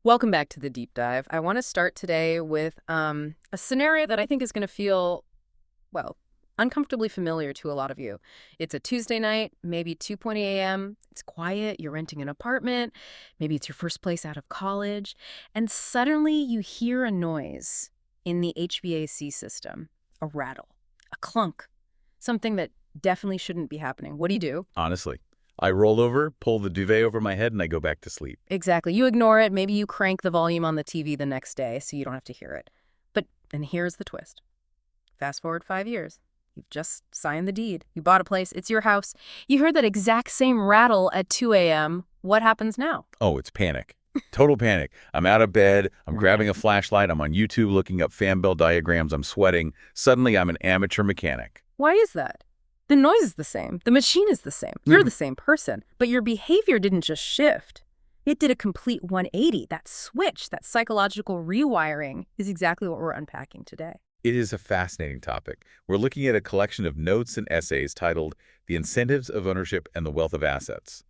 Welcome back to the deep dive. I want to start today with a scenario that I think is going to feel, well, uncomfortably familiar to a lot of you. It's a Tuesday night, maybe 2:20 a.m. It's quiet, you're renting an apartment, maybe it's your first place out of college, and suddenly you hear a noise in the HVAC system, a rattle, a clunk, something that definitely shouldn't be happening. What do you do? Honestly, I roll over, pull the duvet over my head, and I go back to sleep. Exactly. You ignore it. Maybe you crank the volume on the TV the next day so you don't have to hear it. But, and here's the twist. Fast forward 5 years. You've just signed the deed. You bought a place. It's your house. You heard that exact same rattle at 2 a.m. What happens now? Oh, it's panic. Total panic. I'm out of bed. I'm grabbing a flashlight. I'm on YouTube looking up fan belt diagrams. I'm sweating. Suddenly, I'm an amateur mechanic. Why is that? The noise is the same. The machine is the same. You're the same person. But your behavior didn't just shift. It did a complete 180. That switch, that psychological rewiring is exactly what we're unpacking today. It is a fascinating topic. We're looking at a collection of notes and essays titled The Incentives of Ownership and the Wealth of Assets.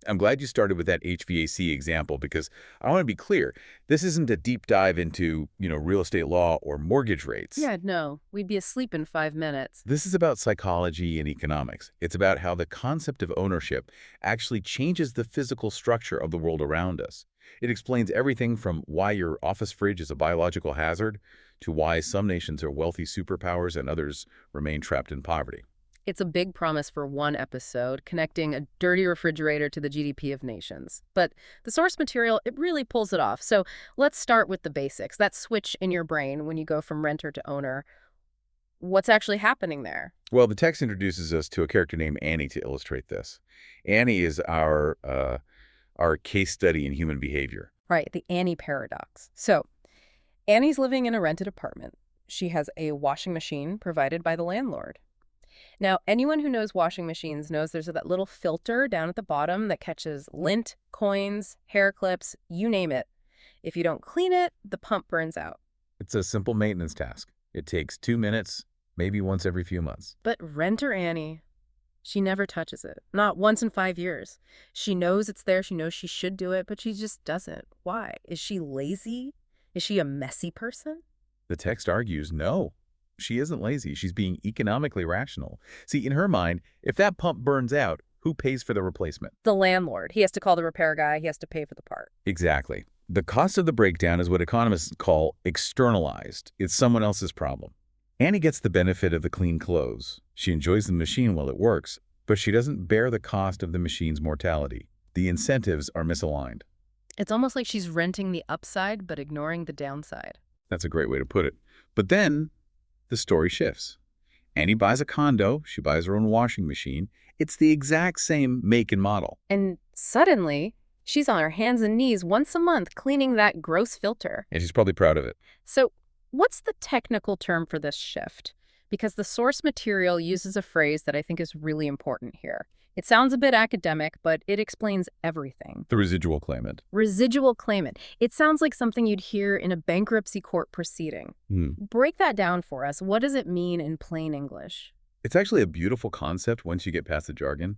I'm glad you started with that HVAC example because I want to be clear. This isn't a deep dive into, real estate law or mortgage rates. Yeah, no, we'd be asleep in 5 minutes. This is about psychology and economics. It's about how the concept of ownership actually changes the physical structure of the world around us. It explains everything from why your office fridge is a biological hazard to why some nations are wealthy superpowers and others remain trapped in poverty. It's a big promise for one episode, connecting a dirty refrigerator to the GDP of nations. But the source material, it really pulls it off. So let's start with the basics. That switch in your brain when you go from renter to owner. What's actually happening there? Well, the text introduces us to a character named Annie to illustrate this. Annie is our case study in human behavior. Right, the Annie paradox. So Annie's living in a rented apartment. She has a washing machine provided by the landlord. Now, anyone who knows washing machines knows there's that little filter down at the bottom that catches lint, coins, hair clips, you name it. If you don't clean it, the pump burns out. It's a simple maintenance task. It takes 2 minutes, maybe once every few months. But renter Annie, she never touches it. Not once in 5 years. She knows it's there. She knows she should do it, but she just doesn't. Why? Is she lazy? Is she a messy person? The text argues no. She isn't lazy. She's being economically rational. See, in her mind, if that pump burns out, who pays for the replacement? The landlord. He has to call the repair guy. He has to pay for the part. Exactly. The cost of the breakdown is what economists call externalized. It's someone else's problem. Annie gets the benefit of the clean clothes. She enjoys the machine while it works, but she doesn't bear the cost of the machine's mortality. The incentives are misaligned. It's almost like she's renting the upside but ignoring the downside. That's a great way to put it. But then the story shifts. Annie buys a condo. She buys her own washing machine. It's the exact same make and model. And suddenly, she's on her hands and knees once a month cleaning that gross filter. And she's probably proud of it. So what's the technical term for this shift? Because the source material uses a phrase that I think is really important here. It sounds a bit academic, but it explains everything. The residual claimant. Residual claimant. It sounds like something you'd hear in a bankruptcy court proceeding. Break that down for us. What does it mean in plain English? It's actually a beautiful concept once you get past the jargon.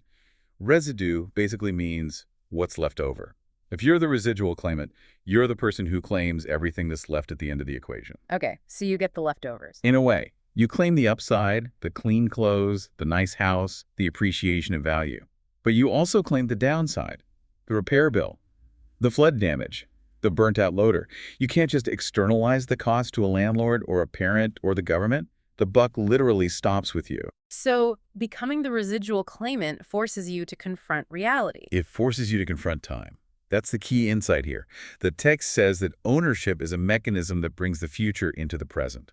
Residue basically means what's left over. If you're the residual claimant, you're the person who claims everything that's left at the end of the equation. Okay, so you get the leftovers. In a way, you claim the upside, the clean clothes, the nice house, the appreciation of value. But you also claim the downside, the repair bill, the flood damage, the burnt-out loader. You can't just externalize the cost to a landlord or a parent or the government. The buck literally stops with you. So becoming the residual claimant forces you to confront reality. It forces you to confront time. That's the key insight here. The text says that ownership is a mechanism that brings the future into the present.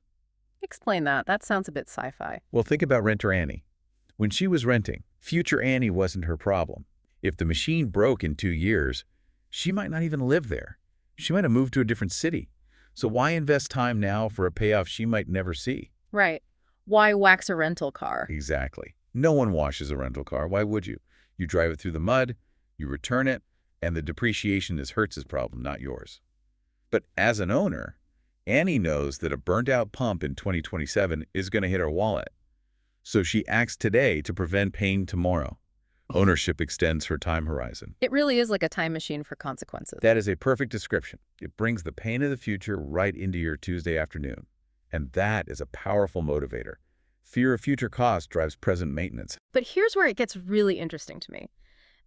Explain that. That sounds a bit sci-fi. Well, think about renter Annie. When she was renting, future Annie wasn't her problem. If the machine broke in 2 years, she might not even live there. She might have moved to a different city. So why invest time now for a payoff she might never see? Right. Why wax a rental car? Exactly. No one washes a rental car. Why would you? You drive it through the mud, you return it, and the depreciation is Hertz's problem, not yours. But as an owner, Annie knows that a burnt-out pump in 2027 is going to hit her wallet. So she acts today to prevent pain tomorrow. Ownership extends her time horizon. It really is like a time machine for consequences. That is a perfect description. It brings the pain of the future right into your Tuesday afternoon. And that is a powerful motivator. Fear of future cost drives present maintenance. But here's where it gets really interesting to me.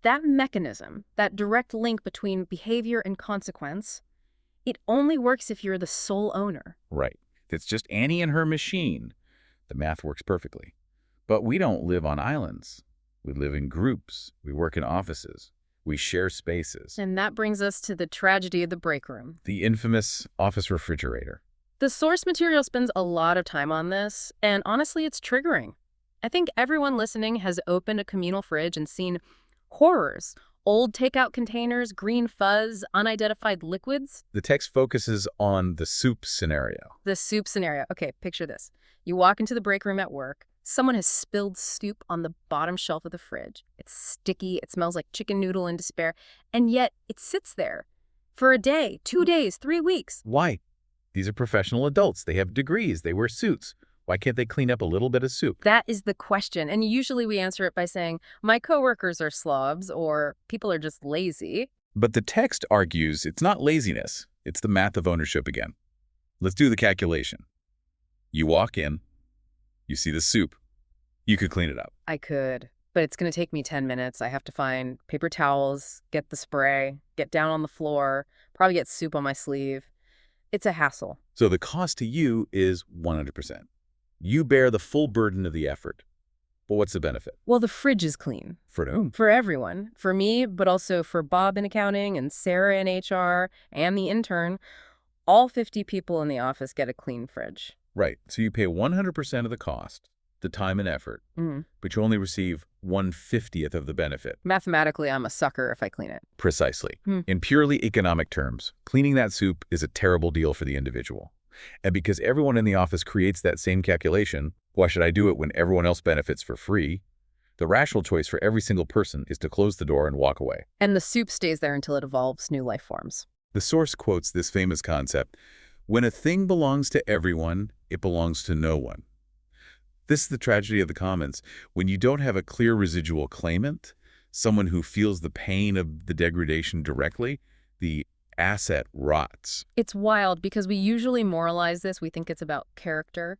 That mechanism, that direct link between behavior and consequence, it only works if you're the sole owner. Right. It's just Annie and her machine. The math works perfectly. But we don't live on islands. We live in groups. We work in offices. We share spaces. And that brings us to the tragedy of the break room. The infamous office refrigerator. The source material spends a lot of time on this, and honestly, it's triggering. I think everyone listening has opened a communal fridge and seen horrors. Old takeout containers, green fuzz, unidentified liquids. The text focuses on the soup scenario. The soup scenario. Okay, picture this. You walk into the break room at work. Someone has spilled soup on the bottom shelf of the fridge. It's sticky. It smells like chicken noodle in despair. And yet it sits there for a day, 2 days, 3 weeks. Why? These are professional adults. They have degrees. They wear suits. Why can't they clean up a little bit of soup? That is the question. And usually we answer it by saying, my coworkers are slobs or people are just lazy. But the text argues it's not laziness. It's the math of ownership again. Let's do the calculation. You walk in. You see the soup. You could clean it up. I could, but it's going to take me 10 minutes. I have to find paper towels, get the spray, get down on the floor, probably get soup on my sleeve. It's a hassle. So the cost to you is 100%. You bear the full burden of the effort. But what's the benefit? Well, the fridge is clean. For whom? For everyone. For me, but also for Bob in accounting and Sarah in HR and the intern. All 50 people in the office get a clean fridge. Right. So you pay 100% of the cost, the time and effort, but you only receive 1/50th of the benefit. Mathematically, I'm a sucker if I clean it. Precisely. In purely economic terms, cleaning that soup is a terrible deal for the individual. And because everyone in the office creates that same calculation, why should I do it when everyone else benefits for free? The rational choice for every single person is to close the door and walk away. And the soup stays there until it evolves new life forms. The source quotes this famous concept, when a thing belongs to everyone, it belongs to no one. This is the tragedy of the commons. When you don't have a clear residual claimant, someone who feels the pain of the degradation directly, the asset rots. It's wild because we usually moralize this. We think it's about character.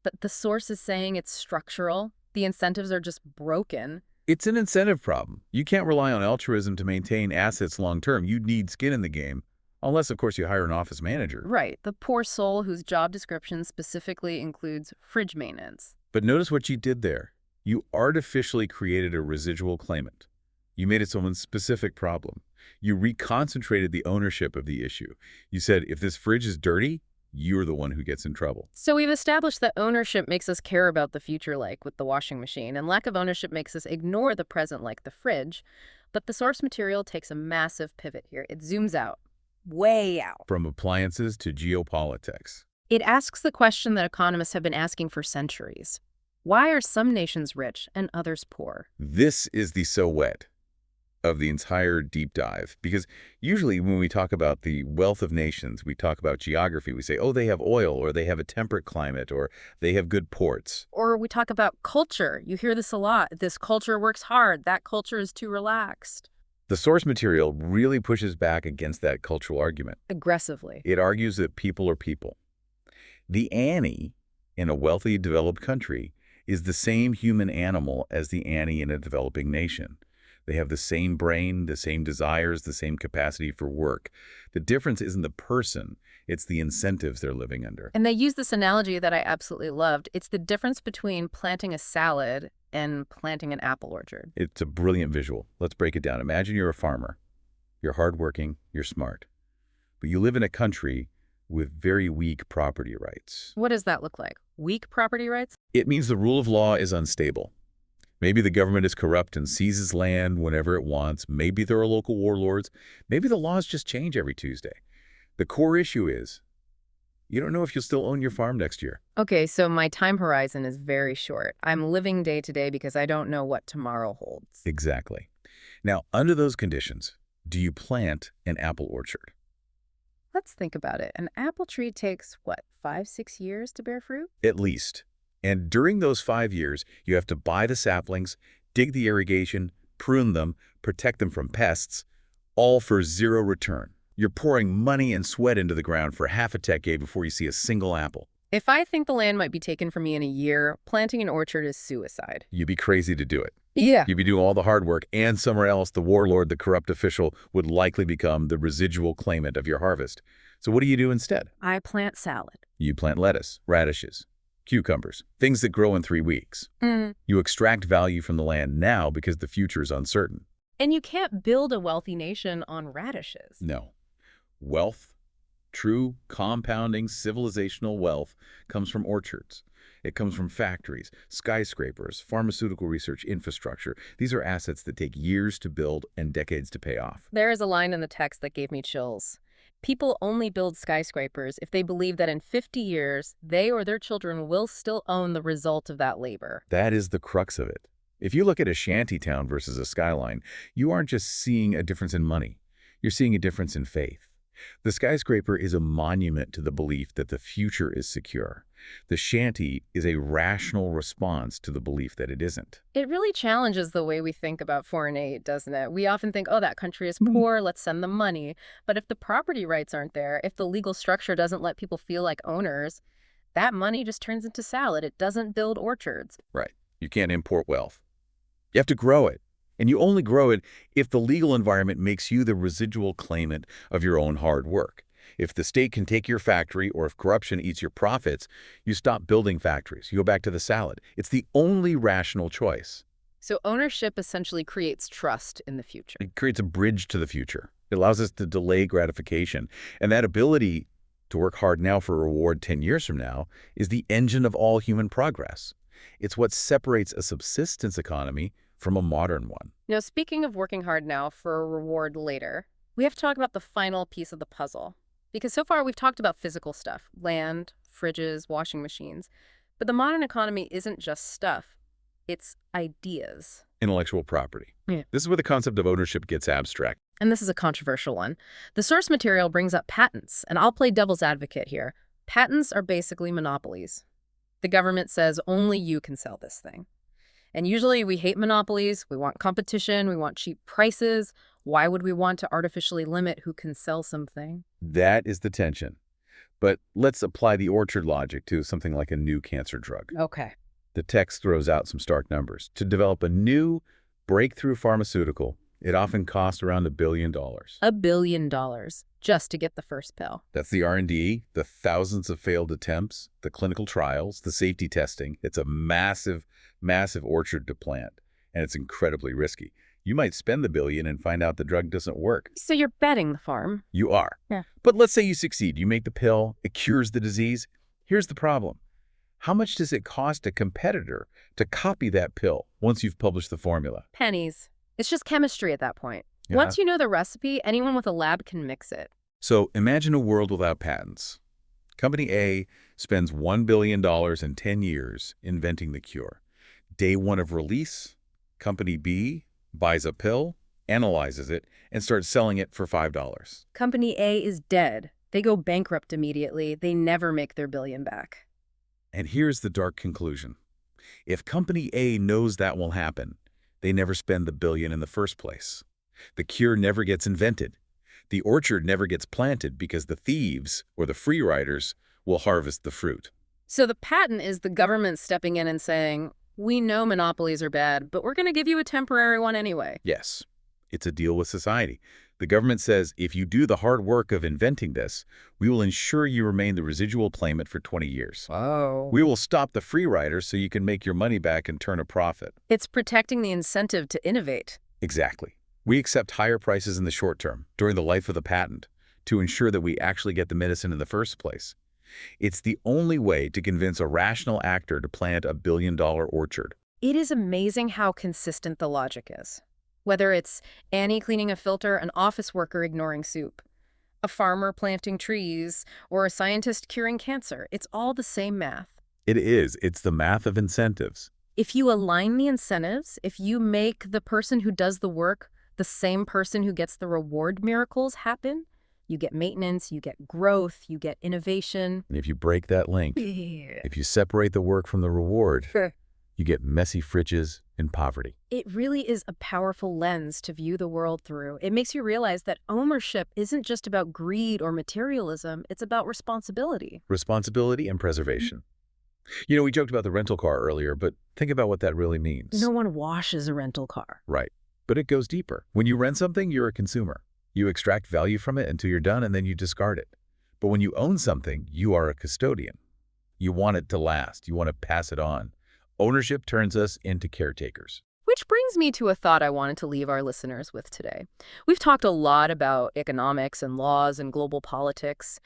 But the source is saying it's structural. The incentives are just broken. It's an incentive problem. You can't rely on altruism to maintain assets long-term. You need skin in the game. Unless, of course, you hire an office manager. Right. The poor soul whose job description specifically includes fridge maintenance. But notice what you did there. You artificially created a residual claimant. You made it someone's specific problem. You reconcentrated the ownership of the issue. You said, if this fridge is dirty, you're the one who gets in trouble. So we've established that ownership makes us care about the future, like with the washing machine, and lack of ownership makes us ignore the present, like the fridge. But the source material takes a massive pivot here. It zooms out. Way out. From appliances to geopolitics. It asks the question that economists have been asking for centuries. Why are some nations rich and others poor? This is the so what of the entire deep dive. Because usually when we talk about the wealth of nations, we talk about geography. We say, oh, they have oil, or they have a temperate climate, or they have good ports. Or we talk about culture. You hear this a lot. This culture works hard. That culture is too relaxed. The source material really pushes back against that cultural argument. Aggressively. It argues that people are people. The Annie in a wealthy, developed country is the same human animal as the Annie in a developing nation. They have the same brain, the same desires, the same capacity for work. The difference isn't the person, it's the incentives they're living under. And they use this analogy that I absolutely loved. It's the difference between planting a salad and planting an apple orchard. It's a brilliant visual. Let's break it down. Imagine you're a farmer. You're hardworking, you're smart. But you live in a country with very weak property rights. What does that look like? Weak property rights? It means the rule of law is unstable. Maybe the government is corrupt and seizes land whenever it wants. Maybe there are local warlords. Maybe the laws just change every Tuesday. The core issue is you don't know if you'll still own your farm next year. Okay, so my time horizon is very short. I'm living day to day because I don't know what tomorrow holds. Exactly. Now, under those conditions, do you plant an apple orchard? Let's think about it. An apple tree takes, what, 5-6 years to bear fruit? At least. And during those 5 years, you have to buy the saplings, dig the irrigation, prune them, protect them from pests, all for zero return. You're pouring money and sweat into the ground for half a decade before you see a single apple. If I think the land might be taken from me in a year, planting an orchard is suicide. You'd be crazy to do it. Yeah. You'd be doing all the hard work, and somewhere else, the warlord, the corrupt official, would likely become the residual claimant of your harvest. So what do you do instead? I plant salad. You plant lettuce, radishes, cucumbers, things that grow in 3 weeks. You extract value from the land now because the future is uncertain. And you can't build a wealthy nation on radishes. No. Wealth, true compounding civilizational wealth, comes from orchards. It comes from factories, skyscrapers, pharmaceutical research infrastructure. These are assets that take years to build and decades to pay off. There is a line in the text that gave me chills. People only build skyscrapers if they believe that in 50 years, they or their children will still own the result of that labor. That is the crux of it. If you look at a shanty town versus a skyline, you aren't just seeing a difference in money. You're seeing a difference in faith. The skyscraper is a monument to the belief that the future is secure. The shanty is a rational response to the belief that it isn't. It really challenges the way we think about foreign aid, doesn't it? We often think, oh, that country is poor, let's send them money. But if the property rights aren't there, if the legal structure doesn't let people feel like owners, that money just turns into salad. It doesn't build orchards. Right. You can't import wealth. You have to grow it. And you only grow it if the legal environment makes you the residual claimant of your own hard work. If the state can take your factory, or if corruption eats your profits, you stop building factories. You go back to the salad. It's the only rational choice. So ownership essentially creates trust in the future. It creates a bridge to the future. It allows us to delay gratification. And that ability to work hard now for a reward 10 years from now is the engine of all human progress. It's what separates a subsistence economy from a modern one. Now, speaking of working hard now for a reward later, we have to talk about the final piece of the puzzle. Because so far we've talked about physical stuff, land, fridges, washing machines. But the modern economy isn't just stuff, it's ideas. Intellectual property. Yeah. This is where the concept of ownership gets abstract. And this is a controversial one. The source material brings up patents, and I'll play devil's advocate here. Patents are basically monopolies. The government says only you can sell this thing. And usually we hate monopolies, we want competition, we want cheap prices. Why would we want to artificially limit who can sell something? That is the tension. But let's apply the orchard logic to something like a new cancer drug. Okay. The text throws out some stark numbers. To develop a new breakthrough pharmaceutical, it often costs around $1 billion. $1 billion just to get the first pill. That's the R&D, the thousands of failed attempts, the clinical trials, the safety testing. It's a massive, massive orchard to plant, and it's incredibly risky. You might spend the $1 billion and find out the drug doesn't work. So you're betting the farm. You are. Yeah. But let's say you succeed. You make the pill, it cures the disease. Here's the problem. How much does it cost a competitor to copy that pill once you've published the formula? Pennies. It's just chemistry at that point. Yeah. Once you know the recipe, anyone with a lab can mix it. So imagine a world without patents. Company A spends $1 billion in 10 years inventing the cure. Day one of release, Company B buys a pill, analyzes it, and starts selling it for $5. Company A is dead. They go bankrupt immediately. They never make their $1 billion back. And here's the dark conclusion. If Company A knows that will happen, they never spend the $1 billion in the first place. The cure never gets invented. The orchard never gets planted because the thieves, or the free riders, will harvest the fruit. So the patent is the government stepping in and saying, we know monopolies are bad, but we're going to give you a temporary one anyway. Yes, it's a deal with society. The government says, if you do the hard work of inventing this, we will ensure you remain the residual claimant for 20 years. Wow. We will stop the free riders so you can make your money back and turn a profit. It's protecting the incentive to innovate. Exactly. We accept higher prices in the short term, during the life of the patent, to ensure that we actually get the medicine in the first place. It's the only way to convince a rational actor to plant a $1 billion orchard. It is amazing how consistent the logic is. Whether it's Annie cleaning a filter, an office worker ignoring soup, a farmer planting trees, or a scientist curing cancer, it's all the same math. It is. It's the math of incentives. If you align the incentives, if you make the person who does the work the same person who gets the reward, miracles happen. You get maintenance, you get growth, you get innovation. And if you break that link, if you separate the work from the reward, Sure. You get messy fridges and poverty. It really is a powerful lens to view the world through. It makes you realize that ownership isn't just about greed or materialism, it's about responsibility. Responsibility and preservation. We joked about the rental car earlier, but think about what that really means. No one washes a rental car. Right. But it goes deeper. When you rent something, you're a consumer. You extract value from it until you're done, and then you discard it. But when you own something, you are a custodian. You want it to last. You want to pass it on. Ownership turns us into caretakers. Which brings me to a thought I wanted to leave our listeners with today. We've talked a lot about economics and laws and global politics,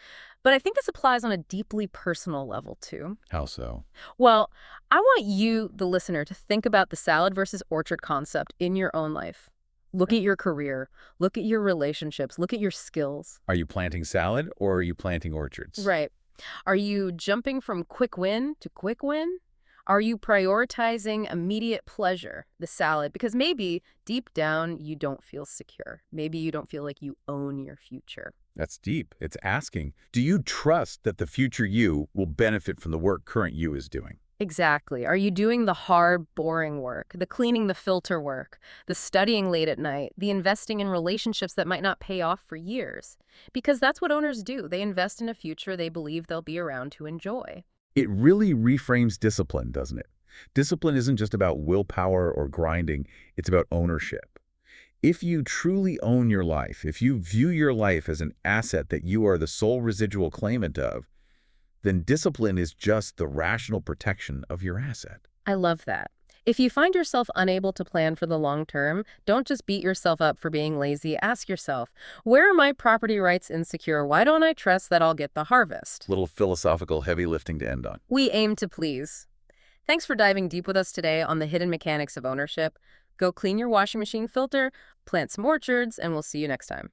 but I think this applies on a deeply personal level too. How so? Well, I want you, the listener, to think about the salad versus orchard concept in your own life. Look at your career, look at your relationships, look at your skills. Are you planting salad or are you planting orchards? Right. Are you jumping from quick win to quick win? Are you prioritizing immediate pleasure, the salad? Because maybe deep down you don't feel secure. Maybe you don't feel like you own your future. That's deep. It's asking, do you trust that the future you will benefit from the work current you is doing? Exactly. Are you doing the hard, boring work, the cleaning the filter work, the studying late at night, the investing in relationships that might not pay off for years? Because that's what owners do. They invest in a future they believe they'll be around to enjoy. It really reframes discipline, doesn't it? Discipline isn't just about willpower or grinding, it's about ownership. If you truly own your life, if you view your life as an asset that you are the sole residual claimant of, then discipline is just the rational protection of your asset. I love that. If you find yourself unable to plan for the long term, don't just beat yourself up for being lazy. Ask yourself, where are my property rights insecure? Why don't I trust that I'll get the harvest? Little philosophical heavy lifting to end on. We aim to please. Thanks for diving deep with us today on the hidden mechanics of ownership. Go clean your washing machine filter, plant some orchards, and we'll see you next time.